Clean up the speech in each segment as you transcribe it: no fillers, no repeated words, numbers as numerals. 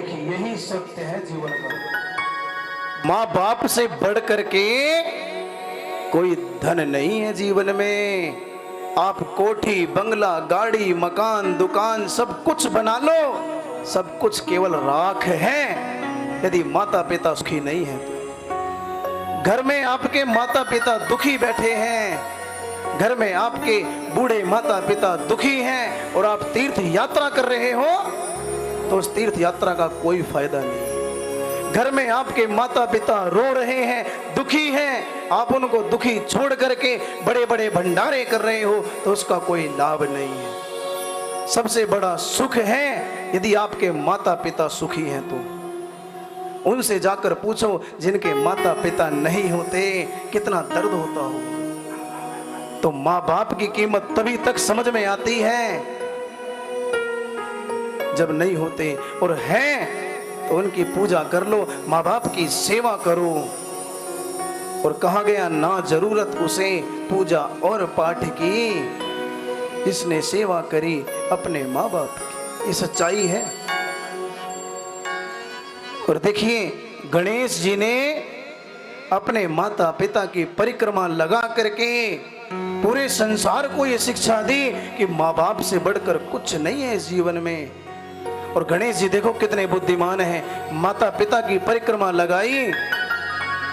देखिए यही सत्य है जीवन का। माँ बाप से बढ़ करके कोई धन नहीं है जीवन में। आप कोठी बंगला गाड़ी मकान दुकान सब कुछ बना लो, सब कुछ केवल राख है यदि माता पिता सुखी नहीं है तो। घर में आपके माता पिता दुखी बैठे हैं, घर में आपके बूढ़े माता पिता दुखी हैं और आप तीर्थ यात्रा कर रहे हो तो उस तीर्थ यात्रा का कोई फायदा नहीं। घर में आपके माता पिता रो रहे हैं, दुखी हैं, आप उनको दुखी छोड़ करके बड़े बड़े भंडारे कर रहे हो तो उसका कोई लाभ नहीं है। सबसे बड़ा सुख है यदि आपके माता पिता सुखी हैं तो। उनसे जाकर पूछो जिनके माता पिता नहीं होते कितना दर्द होता हो। तो माँ बाप की कीमत तभी तक समझ में आती है जब नहीं होते, और हैं तो उनकी पूजा कर लो, माँ बाप की सेवा करो। और कहा गया ना जरूरत उसे पूजा और पाठ की, इसने सेवा करी अपने माँ बाप की। ये सच्चाई है। और देखिए गणेश जी ने अपने माता पिता की परिक्रमा लगा करके पूरे संसार को ये शिक्षा दी कि माँ बाप से बढ़कर कुछ नहीं है इस जीवन में। और गणेश जी देखो कितने बुद्धिमान हैं, माता पिता की परिक्रमा लगाई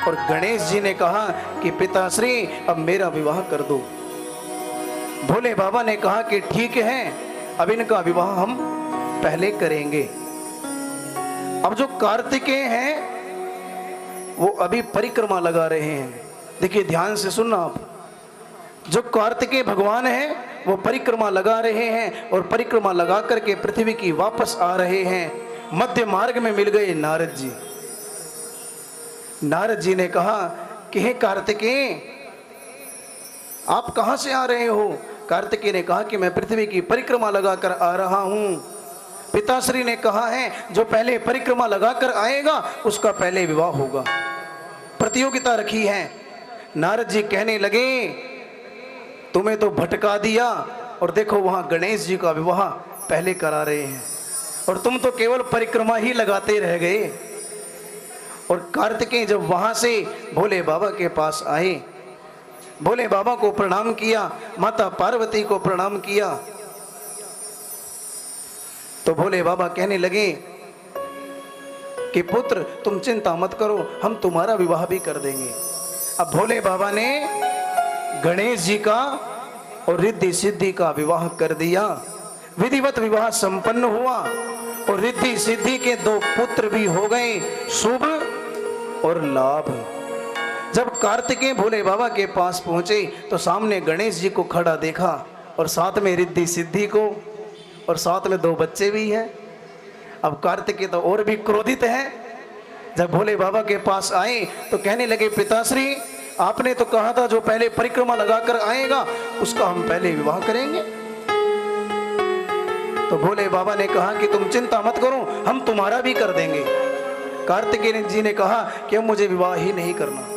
और गणेश जी ने कहा कि पिताश्री अब मेरा विवाह कर दो। भोले बाबा ने कहा कि ठीक है अब इनका विवाह हम पहले करेंगे। अब जो कार्तिकेय हैं वो अभी परिक्रमा लगा रहे हैं। देखिए ध्यान से सुनना आप, जो कार्तिकेय भगवान हैं वो परिक्रमा लगा रहे हैं और परिक्रमा लगा करके पृथ्वी की वापस आ रहे हैं। मध्य मार्ग में मिल गए नारद जी। नारद जी ने कहा कि हे कार्तिकेय आप कहां से आ रहे हो? कार्तिकेय ने कहा कि मैं पृथ्वी की परिक्रमा लगाकर आ रहा हूं। पिताश्री ने कहा है जो पहले परिक्रमा लगाकर आएगा उसका पहले विवाह होगा। प्रतियोगिता रखी है। नारद जी कहने लगे तुम्हें तो भटका दिया और देखो वहां गणेश जी का विवाह पहले करा रहे हैं और तुम तो केवल परिक्रमा ही लगाते रह गए। और कार्तिकेय जब वहां से भोले बाबा के पास आए, भोले बाबा को प्रणाम किया, माता पार्वती को प्रणाम किया, तो भोले बाबा कहने लगे कि पुत्र तुम चिंता मत करो, हम तुम्हारा विवाह भी कर देंगे। अब भोले बाबा ने गणेश जी का और रिद्धि सिद्धि का विवाह कर दिया। विधिवत विवाह संपन्न हुआ और रिद्धि सिद्धि के 2 पुत्र भी हो गए, शुभ और लाभ। जब कार्तिकेय भोले बाबा के पास पहुंचे तो सामने गणेश जी को खड़ा देखा और साथ में रिद्धि सिद्धि को और साथ में 2 बच्चे भी हैं। अब कार्तिकेय तो और भी क्रोधित है। जब भोले बाबा के पास आए तो कहने लगे पिताश्री आपने तो कहा था जो पहले परिक्रमा लगाकर आएगा उसका हम पहले विवाह करेंगे। तो भोले बाबा ने कहा कि तुम चिंता मत करो हम तुम्हारा भी कर देंगे। कार्तिकेय जी ने कहा कि अब मुझे विवाह ही नहीं करना।